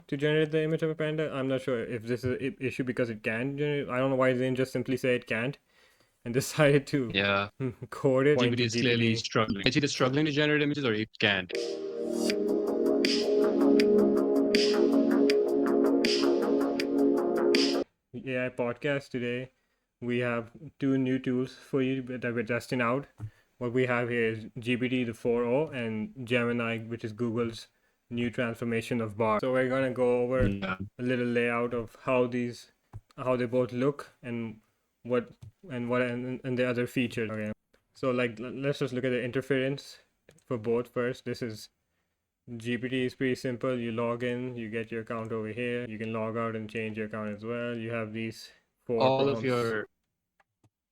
to generate the image of a panda. I'm not sure if this is an issue because it can generate. I don't know why they didn't just simply say it can't and decided to Yeah, code it. Point GPT to is clearly GPT. struggling. It's either struggling to generate images or it can't. AI podcast today. We have two new tools for you that we're testing out. What we have here is GPT the 4.0 and Gemini, which is Google's new transformation of Bard. So we're gonna go over Yeah. a little layout of how they both look and what and the other features. Okay. So like let's just look at the interference for both first. This is GPT is pretty simple. You log in, you get your account over here. You can log out and change your account as well. You have these four All of prompts. your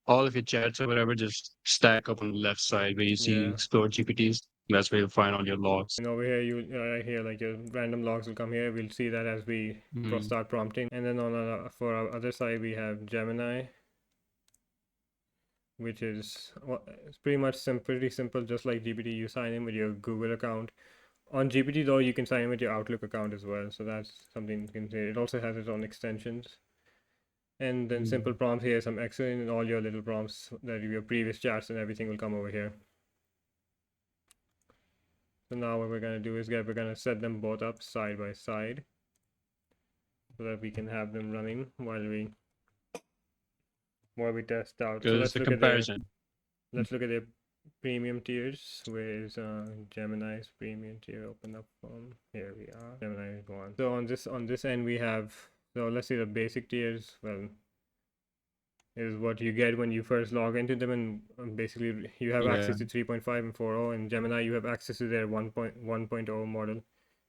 all of your chats or whatever just stack up on the left side where you see Yeah. stored GPTs. That's where you'll find all your logs. And over here, you right here, like your random logs will come here. We'll see that as we Mm. start prompting. And then for our other side, we have Gemini, which is it's pretty much pretty simple, just like GPT. You sign in with your Google account. On GPT though, you can sign in with your Outlook account as well. So that's something you can say. It also has its own extensions. And then simple prompts here, some excellent, and all your little prompts that your previous chats and everything will come over here. So now what we're gonna do is we're gonna set them both up side by side so that we can have them running while we test out. So Because the comparison. let's look at their premium tiers. Where is Gemini's premium tier open up from? Here we are. Gemini 1. So on this end we have, so let's see the basic tiers. Well, is what you get when you first log into them, and basically you have access to 3.5 and 4.0, and Gemini you have access to their 1.1.0 model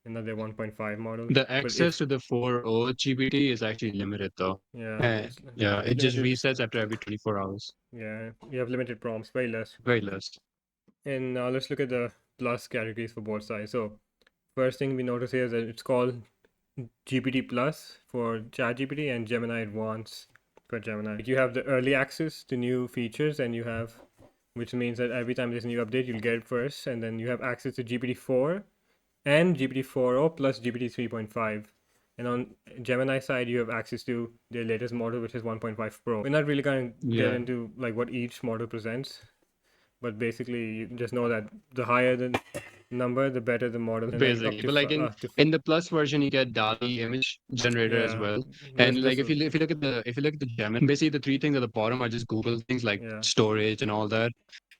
and not their 1.5 model. The But access to the 4.0 GPT is actually limited though. yeah, Yeah, it just limited. resets after every 24 hours. Yeah, you have limited prompts, way less. Very less. And now let's look at the plus categories for both sides. So first thing we notice here is that it's called GPT Plus for ChatGPT and Gemini Advanced for Gemini. You have the early access to new features, and you have, which means that every time there's a new update, you'll get it first, and then you have access to GPT-4 and GPT-4.0 plus GPT 3.5. And on Gemini side, you have access to their latest model, which is 1.5 Pro. We're not really going to get into like what each model presents, but basically you just know that the higher the number, the better the model. And then Basically, but like in the plus version, you get DALI image generator as well. And like if you look at the Gemini, basically the three things at the bottom are just Google things like storage and all that.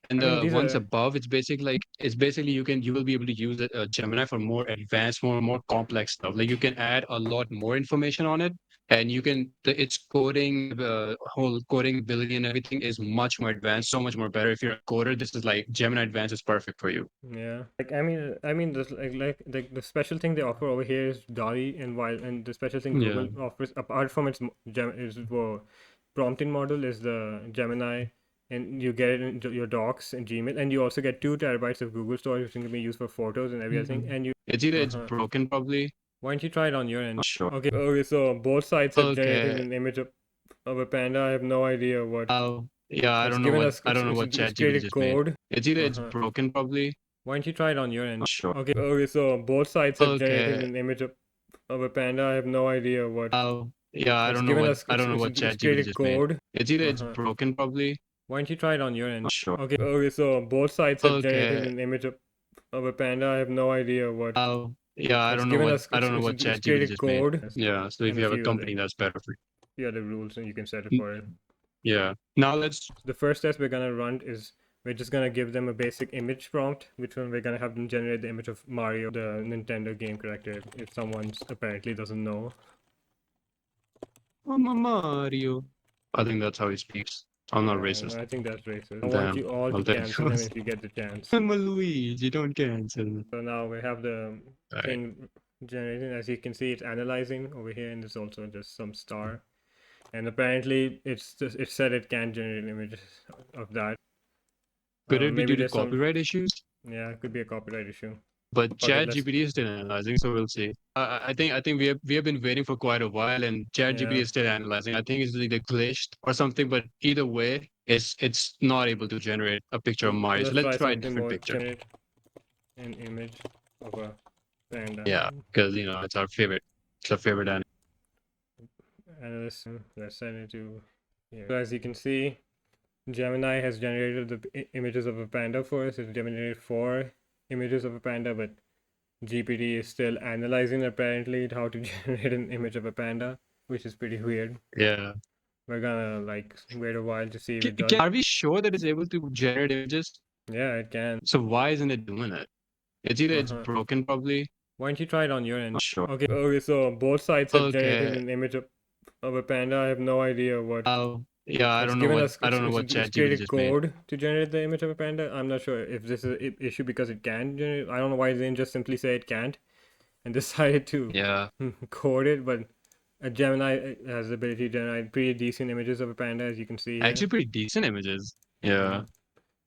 And the ones above, it's basically you will be able to use Gemini for more advanced, more complex stuff. Like you can add a lot more information on it, and its coding, whole coding ability and everything is much more advanced, so much more better. If you're a coder, this is like Gemini Advanced is perfect for you. Yeah, like I mean, the special thing they offer over here is DALI, and the special thing Google offers apart from its prompting model is the Gemini, and you get it into your docs and Gmail, and you also get 2 terabytes of Google storage, which can be used for photos and everything. And it's either it's broken probably. Why don't you try it on your end? Sure. Okay. So both sides have generated an image of a panda. I have no idea what. Oh, yeah, I don't know what ChatGPT just made. It's either it's broken probably. Why don't you try it on your end? Sure. Okay. So both sides have generated an image of a panda. I have no idea what. Oh, yeah, I don't know what ChatGPT just made. It's either it's broken probably. Why don't you try it on your end? Sure. Okay. So both sides have generated an image of a panda. I have no idea what. Oh, yeah, I don't know what ChatGPT just made. Yeah, so if you have a company, that's better for you. You have the rules and you can set it for it. Yeah. Now the first test we're gonna run is we're just gonna give them a basic image prompt, which one we're gonna have them generate the image of Mario, the Nintendo game character, if someone apparently doesn't know. Mario. I think that's how he speaks. I'm not racist. I think that's racist. I want you all to cancel him if you get the chance. I'm a Luigi, don't cancel. So now we have the thing generating. As you can see, it's analyzing over here, and there's also just some star. And apparently, it said it can't generate images of that. Could it be due to copyright issues? Yeah, it could be a copyright issue. But ChatGPT is still analyzing, so we'll see. I think we have been waiting for quite a while, and ChatGPT is still analyzing. I think it's either glitched or something, but either way, it's not able to generate a picture of Mario. So let's try a different picture. Generate an image of a panda. Yeah, because it's our favorite a favorite anime. And let's send it to here. So as you can see, Gemini has generated the images of a panda for us. It generated 4 images of a panda, but GPT is still analyzing apparently how to generate an image of a panda, which is pretty weird. Yeah. We're gonna like wait a while to see if it does. Are we sure that it's able to generate images? Yeah, it can. So why isn't it doing it? It's either it's broken probably. Why don't you try it on your end? Sure. Okay, so both sides have generated Okay. an image of a panda. I have no idea what. Yeah, I It's don't know given what us. I don't know what It's ChatGPT created just made. code to generate the image of a panda. I'm not sure if this is an issue because it can generate. I don't know why they didn't just simply say it can't, and decided to code it. But a Gemini has the ability to generate pretty decent images of a panda, as you can see here. Actually, pretty decent images. Yeah.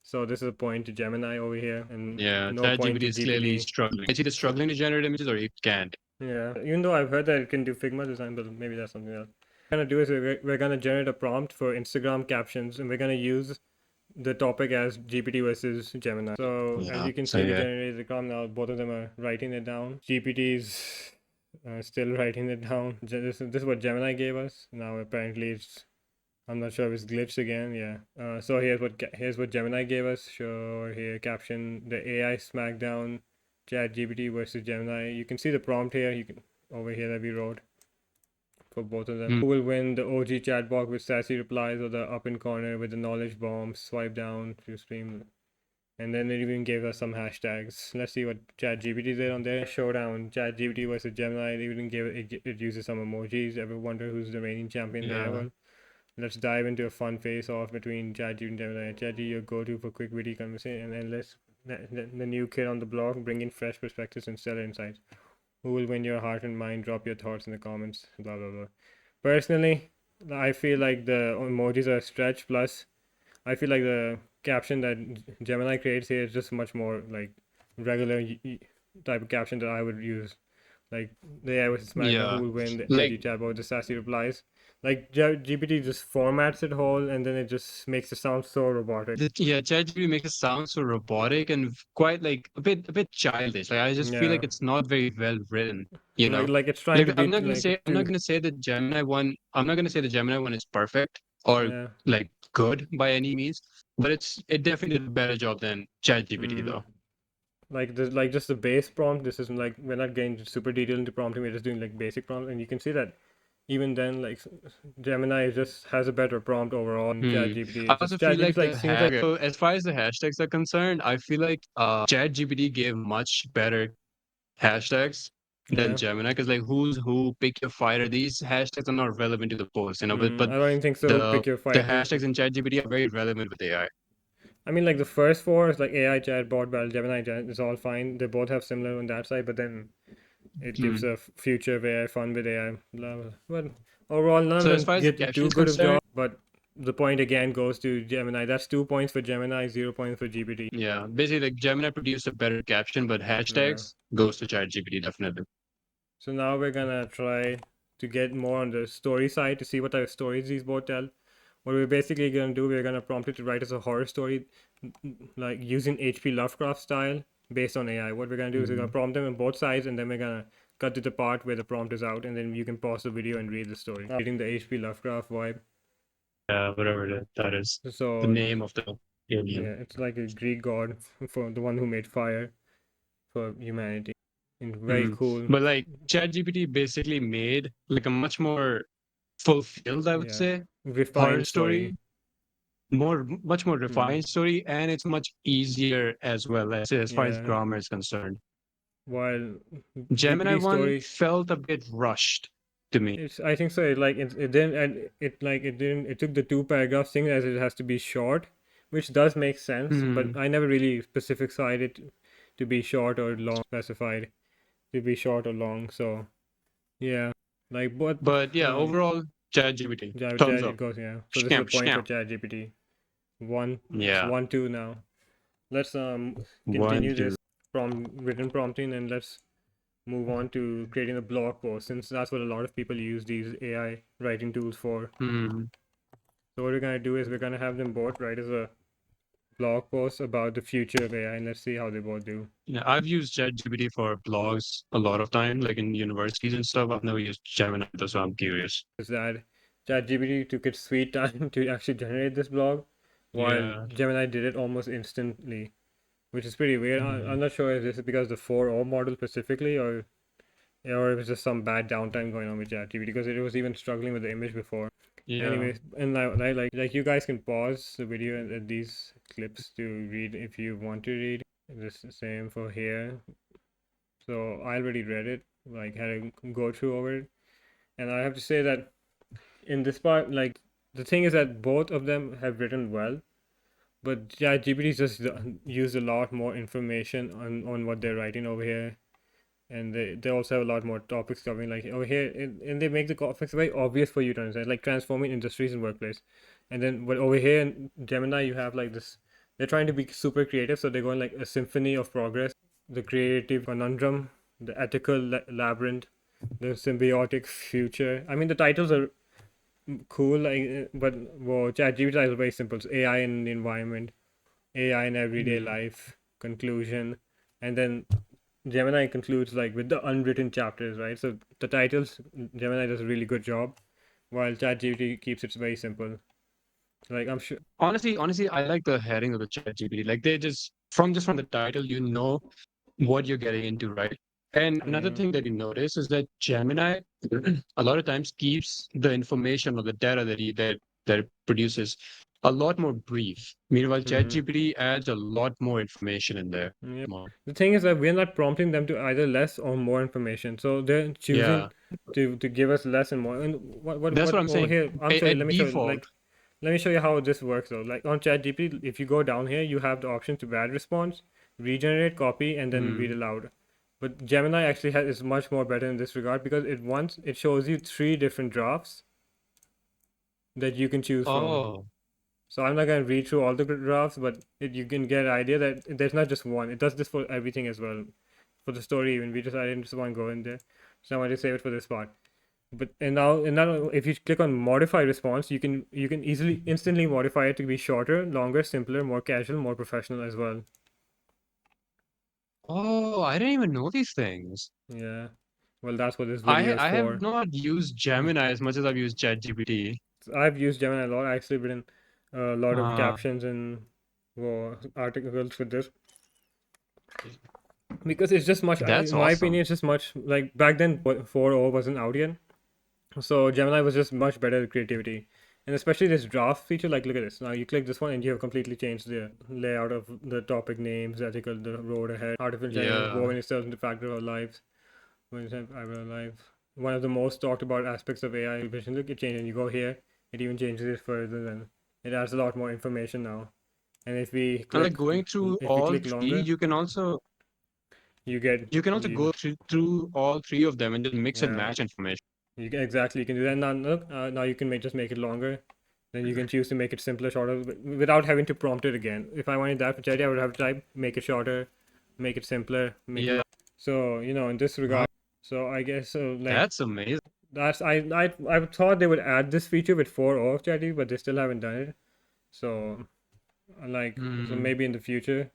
So this is a point to Gemini over here, and no point ChatGPT to is clearly GPT. struggling. It's either struggling to generate images or it can't. Yeah, even though I've heard that it can do Figma design, but maybe that's something else. What we're gonna do is we're gonna generate a prompt for Instagram captions, and we're gonna use the topic as GPT versus Gemini. So as you can see, we generated the prompt now. Both of them are writing it down. GPT's still writing it down. This is what Gemini gave us. Now apparently it's. I'm not sure if it's glitched again. Yeah. So here's what Gemini gave us. Sure. Here caption the AI Smackdown, ChatGPT versus Gemini. You can see the prompt here. You can over here that we wrote for both of them. Who will win, the OG chatbot with sassy replies or the up in corner with the knowledge bomb? Swipe down to stream. And then it even gave us some hashtags. Let's see what ChatGPT did on there. Showdown, ChatGPT versus Gemini. It even gave it uses some emojis. Ever wonder who's the reigning champion there? Well, let's dive into a fun face-off between ChatGPT and Gemini. ChatGPT, your go-to for quick witty conversation, and then let's the new kid on the block bring in fresh perspectives and stellar insights. Who will win your heart and mind? Drop your thoughts in the comments. Blah blah blah. Personally, I feel like the emojis are a stretch. Plus, I feel like the caption that Gemini creates here is just much more like regular type of caption that I would use. Like the AI versus SmackDown, who will win? The OG chatbot, the sassy replies. Like GPT just formats it whole, and then it just makes it sound so robotic. Yeah, ChatGPT makes it sound so robotic and quite like a bit childish. Like I just feel like it's not very well written. You know, like it's trying to be I'm not gonna say the Gemini one. I'm not gonna say the Gemini one is perfect or like good by any means, but it definitely did a better job than ChatGPT though. Like just the base prompt. This isn't like we're not getting super detailed into prompting. We're just doing like basic prompts, and you can see that even then, like Gemini just has a better prompt overall than ChatGPT. I also feel like so as far as the hashtags are concerned, I feel like ChatGPT gave much better hashtags than Gemini because like who's who, pick your fighter. These hashtags are not relevant to the post, you know. But I don't even think so. Pick your fighter. The hashtags in ChatGPT are very relevant with AI. I mean, like the first 4 is like AI chatbot, battle, Gemini chat is all fine. They both have similar on that side, but then it gives a future of AI, fun with AI, blah blah. But overall, none of them get too good of job. But the point again goes to Gemini. That's 2 points for Gemini, 0 points for GPT. Yeah, basically, like Gemini produced a better caption, but hashtags goes to ChatGPT definitely. So now we're gonna try to get more on the story side to see what type of stories these both tell. What we're basically gonna do, we're gonna prompt it to write us a horror story, like using H.P. Lovecraft style based on AI. What we're gonna do is we're gonna prompt them on both sides, and then we're gonna cut to the part where the prompt is out, and then you can pause the video and read the story. Reading the H.P. Lovecraft vibe. Yeah, whatever that is. So the name of the alien. Yeah, it's like a Greek god for the one who made fire for humanity. And very cool. But like ChatGPT basically made like a much more fulfilled, I would say, horror story. Much more refined story, and it's much easier as well as far as grammar is concerned. While Gemini one felt a bit rushed to me. I think so. It didn't. It took the 2 paragraphs thing as it has to be short, which does make sense. But I never really specified it to be short or long. Specified to be short or long. So yeah, like what. But yeah, overall, ChatGPT. Thumbs up. It goes So this is a point for ChatGPT. 1. Yeah. 1-2 now. Let's continue this from written prompting, and let's move on to creating a blog post, since that's what a lot of people use these AI writing tools for. So what we're gonna do is we're gonna have them both write as a blog posts about the future of AI, and let's see how they both do. Yeah, I've used ChatGPT for blogs a lot of time, like in universities and stuff. I've never used Gemini, though, so I'm curious. Is that ChatGPT took its sweet time to actually generate this blog, while Yeah. Gemini did it almost instantly, which is pretty weird. Mhm. I'm not sure if this is because of the 4.0 model specifically, or it was just some bad downtime going on with ChatGPT because it was even struggling with the image before. Yeah. Anyways, and like you guys can pause the video at these clips to read if you want to read. This the same for here. So I already read it, like had a go through over it, and I have to say that in this part, like the thing is that both of them have written well, but ChatGPT just used a lot more information on what they're writing over here, and they also have a lot more topics covering like over here, and they make the topics very obvious for you to understand, like transforming industries and workplace. And then but over here in Gemini you have like this, they're trying to be super creative, so they're going like a symphony of progress, the creative conundrum, the ethical labyrinth, the symbiotic future. I mean the titles are cool, like but well, ChatGPT is very simple. It's AI in the environment, AI in everyday Mhm. life, conclusion, and then Gemini concludes like with the unwritten chapters, right? So the titles, Gemini does a really good job, while ChatGPT keeps it very simple. Like I'm sure. Honestly, I like the heading of the ChatGPT. Like they just from the title, you know what you're getting into, right? And another Yeah. thing that you notice is that Gemini a lot of times keeps the information or the data that it produces a lot more brief. Meanwhile, Mm-hmm. ChatGPT adds a lot more information in there. Yep. More. The thing is that we're not prompting them to either less or more information, so they're choosing Yeah, to give us less and more. And that's what what I'm over saying. here? I'm showing. At Let me show you. default, Like let me show you how this works though. Like on ChatGPT, if you go down here, you have the option to add response, regenerate, copy, and then read mm, aloud. But Gemini actually is much more better in this regard because it shows you three different drafts that you can choose from. oh, So I'm not gonna read through all the drafts, but you can get an idea that there's not just one. It does this for everything as well, for the story even. I didn't just want to go in there, so I wanted to save it for this part. But and now if you click on modify response, you can easily instantly modify it to be shorter, longer, simpler, more casual, more professional as well. oh, I didn't even know these things. Yeah. Well, that's what this I video is I have for. not used Gemini as much as I've used ChatGPT. I've used Gemini a lot. I actually written a lot of Uh, captions and well, articles with this because it's just much. that's In my opinion, awesome. it's just much like back then. 4.0 wasn't out yet, so Gemini was just much better at creativity, and especially this draft feature. Like, look at this. Now you click this one, and you have completely changed the layout of the topic names, article, the road ahead. Artificial intelligence Yeah. woven itself into fact of our lives. When it's our life. One of the most talked about aspects of AI vision. Look, it changed, and you go here, it even changes it further. Then it adds a lot more information now. And And like going through if we all click three, longer, you you you can also you go through all three of them and just mix and yeah. match information. Exactly, you can do that. Now look, now you can just make it longer. Then you can choose to make it simpler, shorter, without having to prompt it again. If I wanted that for charity, I would have to type make it shorter, make it simpler, make it Yeah. long. So in this Wow, regard, so I guess so like that's amazing. that's I thought they would add this feature with 4.0 of charity, but they still haven't done it. So so Hmm, maybe in the future.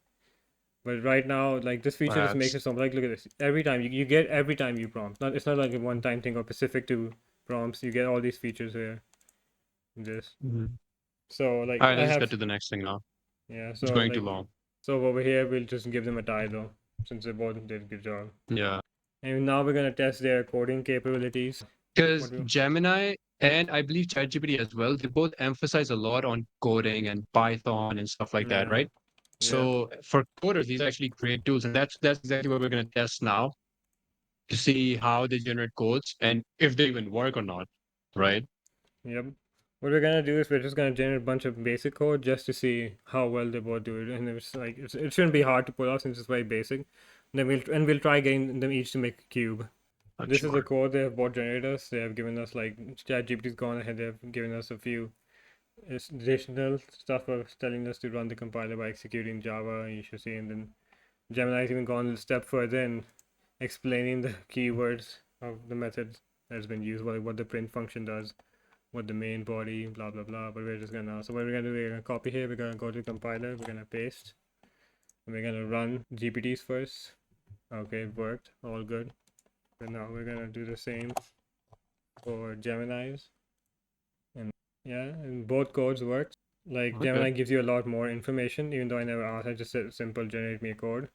But right now, like this feature just makes perhaps. it so like look at this. Every time you get every time you prompt. Not it's not like a one time thing or specific to prompts. You get all these features here. In this. Mhm. So like All right, I let's just have get to the next thing now. yeah. It's going too long. So over here we'll just give them a tie though, since they both did a good job. Yeah. And now we're gonna test their coding capabilities. Because What do? Gemini and I believe ChatGPT as well, they both emphasize a lot on coding and Python and stuff like that, Yeah. right? Yeah. So for coders, these are actually great tools, and that's exactly what we're going to test now to see how they generate codes and if they even work or not, right? Yep. What we're gonna do is we're just gonna generate a bunch of basic code just to see how well they both do it, and it shouldn't be hard to pull off since it's very basic. We'll try getting them each to make a cube. I'm This is the sure. code they have both generated us. They have given us like ChatGPT's gone ahead. They have given us a few additional stuff of telling us to run the compiler by executing Java. You should see, and then Gemini's even gone a step further and explaining the keywords of the method that's been used, what the print function does. what the main body, blah blah blah. But we're just gonna, so what we're gonna do, we're gonna copy here, we're gonna go to compiler, we're gonna paste, and we're gonna run GPTs first. Okay, it worked, all good. But now we're gonna do the same for Gemini's, and yeah, and both codes worked. Like Gemini gives you a lot more information, even though I never asked. I just said simple generate me a code.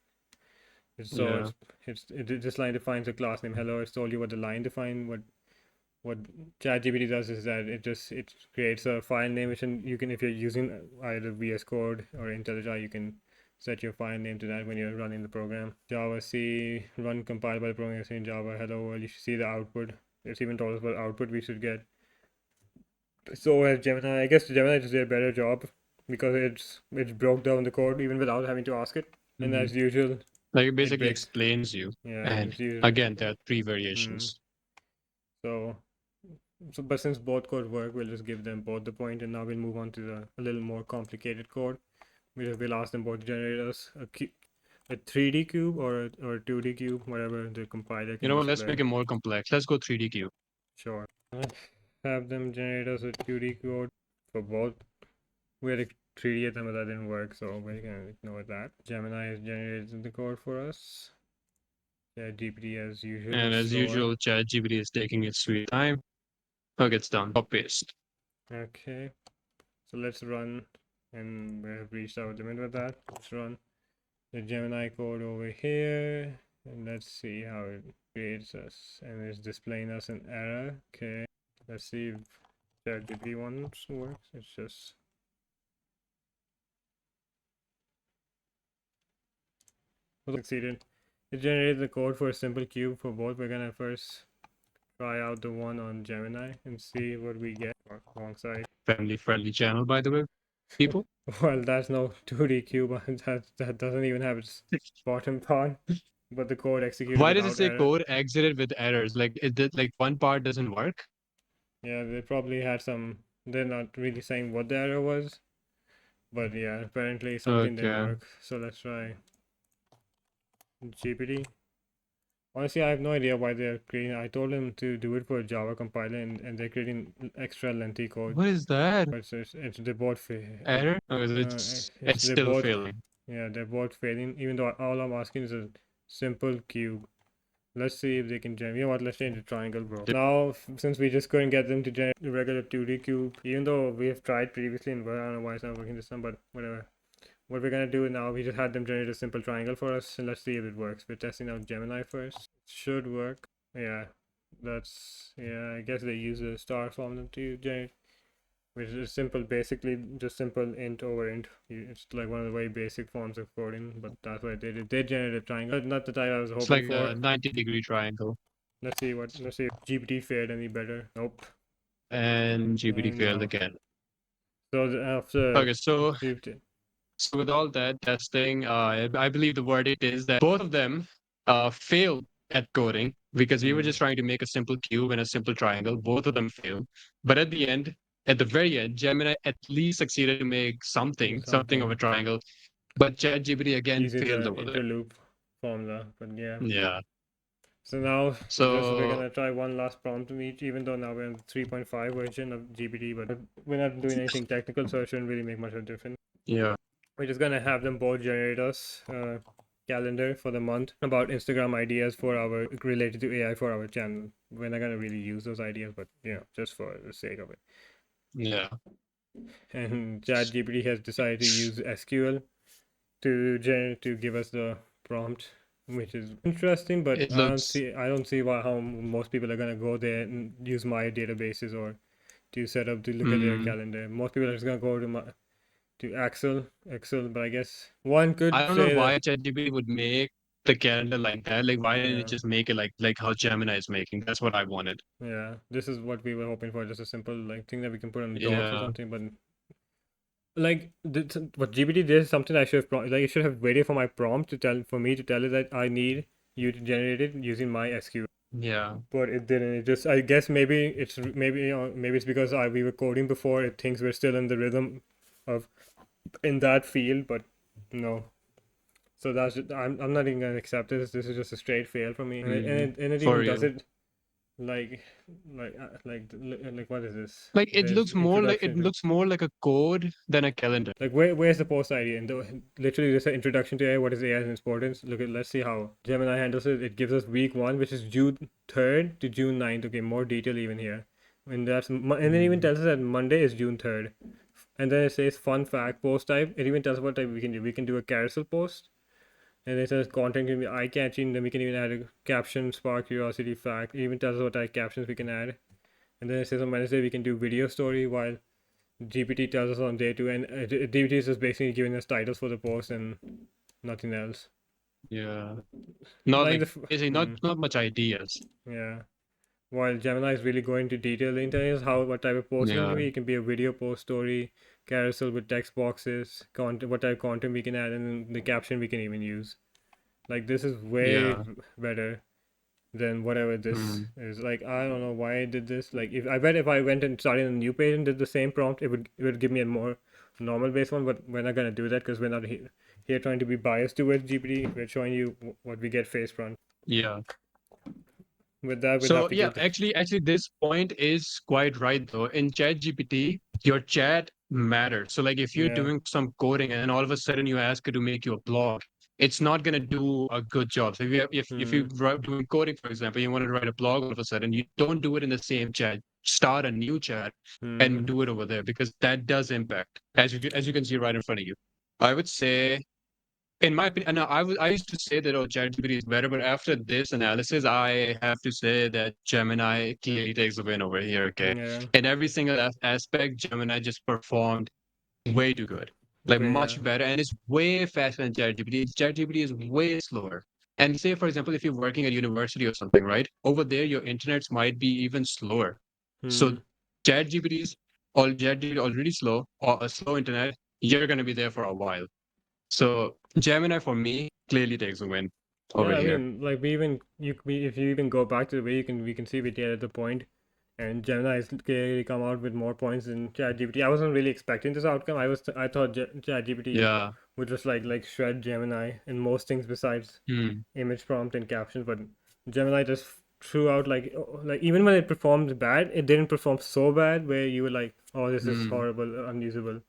So this line defines a class name. Hello, it's told you what the line define. What ChatGPT does is that it creates a file name, which you can, if you're using either VS Code or IntelliJ, you can set your file name to that when you're running the program. Java C run compile by the program in Java. Hello world. You should see the output. It's even told us what output we should get. So as Gemini, I guess Gemini just did a better job because it's broke down the code even without having to ask it. And as usual, like it basically explains you. Yeah, and again, there are three variations. So, but since both code work, we'll just give them both the point, and now we'll move on to a little more complicated code. We'll ask them both to generate us a 3D cube or a 2D cube, whatever the compiler can Let's display. make it more complex. Let's go 3D cube. Sure. Have them generate us a 2D code for both. We had a 3D at them, but that didn't work, so we're gonna ignore that. Gemini has generated the code for us. Yeah, GPT as usual. And as usual, ChatGPT is taking its sweet time. Okay, it's done. Copy paste. Okay, so let's run, and we have reached our limit with that. Let's run the Gemini code over here, and let's see how it creates us, and it's displaying us an error. Okay, let's see if ChatGPT one works. It's just succeeded. It generated the code for a simple cube for both. We're gonna first try out the one on Gemini and see what we get. Wrong side. Family friendly channel, by the way, people. Well, that's no 2D cube. That doesn't even have its bottom part. But the code executed. Why does it say error. code exited with errors? Like it did, like one part doesn't work. Yeah, they probably had some. They're not really saying what the error was, but yeah, apparently something didn't work. So let's try GPT. Honestly, I have no idea why they're creating. I told them to do it for a Java compiler, and they're creating extra lengthy code. What is that? It's the both error? Or it's still failing. Yeah, they're both failing. Even though all I'm asking is a simple cube. Let's see if they can generate. You know what? Let's change the triangle, bro. Now, since we just couldn't get them to generate the regular 2D cube, even though we have tried previously, and I don't know why it's not working this time, but whatever. What we're gonna do now, we just had them generate a simple triangle for us, and let's see if it works. We're testing out Gemini first. It should work. Yeah, I guess they use a star formula to generate, which is simple, basically just simple int over int. It's like one of the very basic forms of coding, but that's what they did. They generated a triangle, not the type I was hoping for. It's like a 90-degree triangle. Let's see if GPT fared any better. Nope. And GPT failed again. So after okay, so with all that testing, I believe the verdict is that both of them failed at coding because we were just trying to make a simple cube and a simple triangle. Both of them failed, but at the very end, Gemini at least succeeded to make something of a triangle. But ChatGPT again failed over there. Interloop formula, but yeah. Yeah. So now we're gonna try one last prompt in each, even though now we're in the 3.5 version of GPT, but we're not doing anything technical, so it shouldn't really make much of a difference. Yeah. We're just gonna have them both generate us calendar for the month about Instagram ideas for our related to AI for our channel. We're not gonna really use those ideas, but just for the sake of it. Yeah. And ChatGPT has decided to use SQL to give us the prompt, which is interesting, but I don't see how most people are gonna go there and use my databases or to set up to look at their calendar. Most people are just gonna go to Excel, but I guess one could I don't know why ChatGPT would make the calendar like that. Like, why didn't it just make it like how Gemini is making? That's what I wanted. Yeah, this is what we were hoping for, just a simple thing that we can put on the docs or something. But what GPT did is something I should have it should have waited for my prompt for me to tell it that I need you to generate it using my SQL. Yeah. But it didn't. It just, I guess maybe it's because we were coding before. Things were still in the rhythm of in that field, but no. So that's I'm not even gonna accept this. This is just a straight fail for me. And it even does it like like what is this? Like it There's looks more like introduction it to looks more like a code than a calendar. like where's the post ID and literally there's an introduction to AI. What is AI's importance? Look at let's see how Gemini handles it. It gives us week 1, which is June 3rd to June 9th. Okay, more detail even here. And and then even tells us that Monday is June 3rd. And then it says fun fact post type. It even tells us what type we can do. We can do a carousel post. And it says content can be eye catching. Then we can even add a caption, spark curiosity, fact. It even tells us what type captions we can add. And then it says on Wednesday we can do video story, while GPT tells us on day 2. And GPT is just basically giving us titles for the post and nothing else. Yeah, not Like like basically not much ideas. yeah. While Gemini is really going into detail into how what type of post it can Yeah, be. It can be a video post, story, carousel with text boxes, content, what type of content we can add, and then the caption we can even use. Like this is way yeah. better than whatever this Mm. is. Like I don't know why I did this. Like if I bet if I went and started a new page and did the same prompt, it would give me a more normal based one. But we're not gonna do that because we're not here trying to be biased towards GPT. We're showing you what we get face front. Yeah. With that, we'll have So to yeah, give the actually, this point is quite right though. In ChatGPT, your chat matters. So like if you're yeah. doing some coding and then all of a sudden you ask it to make you a blog, it's not gonna do a good job. So if Hmm. you doing coding, for example, you want to write a blog all of a sudden, you don't do it in the same chat. Start a new chat and Hmm. do it over there because that does impact, as you can see right in front of you. I would say in my opinion, no, I used to say that ChatGPT is better, but after this analysis, I have to say that Gemini clearly takes the win over here. Okay, Yeah. in every single aspect, Gemini just performed way too good, like Okay. Yeah. much better, and it's way faster than ChatGPT. ChatGPT is way slower. And say, for example, if you're working at university or something, right? Over there, your internets might be even slower. So Hmm. ChatGPT already slow, or a slow internet. You're going to be there for a while. So Gemini for me clearly takes the win over Yeah, I here. mean, like if you even go back to the way we can see we did at the point, and Gemini has clearly come out with more points than ChatGPT. I wasn't really expecting this outcome. I thought ChatGPT Yeah. would just like shred Gemini in most things besides Hmm. image prompt and captions, but Gemini just threw out like even when it performed bad, it didn't perform so bad where you were like, oh, this is Hmm. horrible, unusable.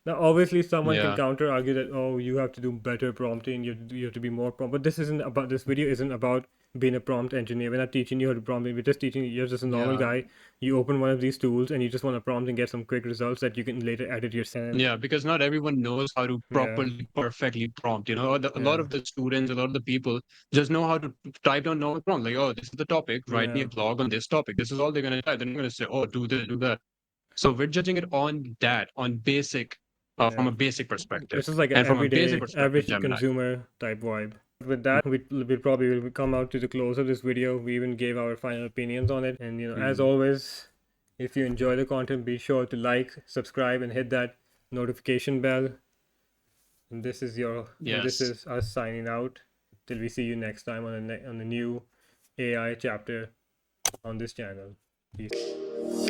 Now, obviously, someone can Yeah. counter argue that oh, you have to do better prompting, you have to be more prompt. But this isn't about this video isn't about being a prompt engineer. We're not teaching you how to prompt. We're just teaching you. You're just a normal Yeah. guy. You open one of these tools and you just want to prompt and get some quick results that you can later edit yourself. Yeah. Because not everyone knows how to Yeah, properly, perfectly prompt. You know, a lot yeah, of the students, a lot of the people just know how to type down normal prompt. Like, oh, this is the topic. Write me yeah, a blog on this topic. This is all they're going to type. They're not going to say, oh, do this, do that. So we're judging it on that, on basic, from yeah. a basic perspective. It's just like an And from a basic everyday, perspective, average Gemini. consumer type vibe. With that, we probably will come out to the close of this video. We even gave our final opinions on it. And, as Hmm. always, if you enjoy the content, be sure to like, subscribe, and hit that notification bell. And this Yes. is us signing out till we see you next time on the new AI chapter on this channel. Peace.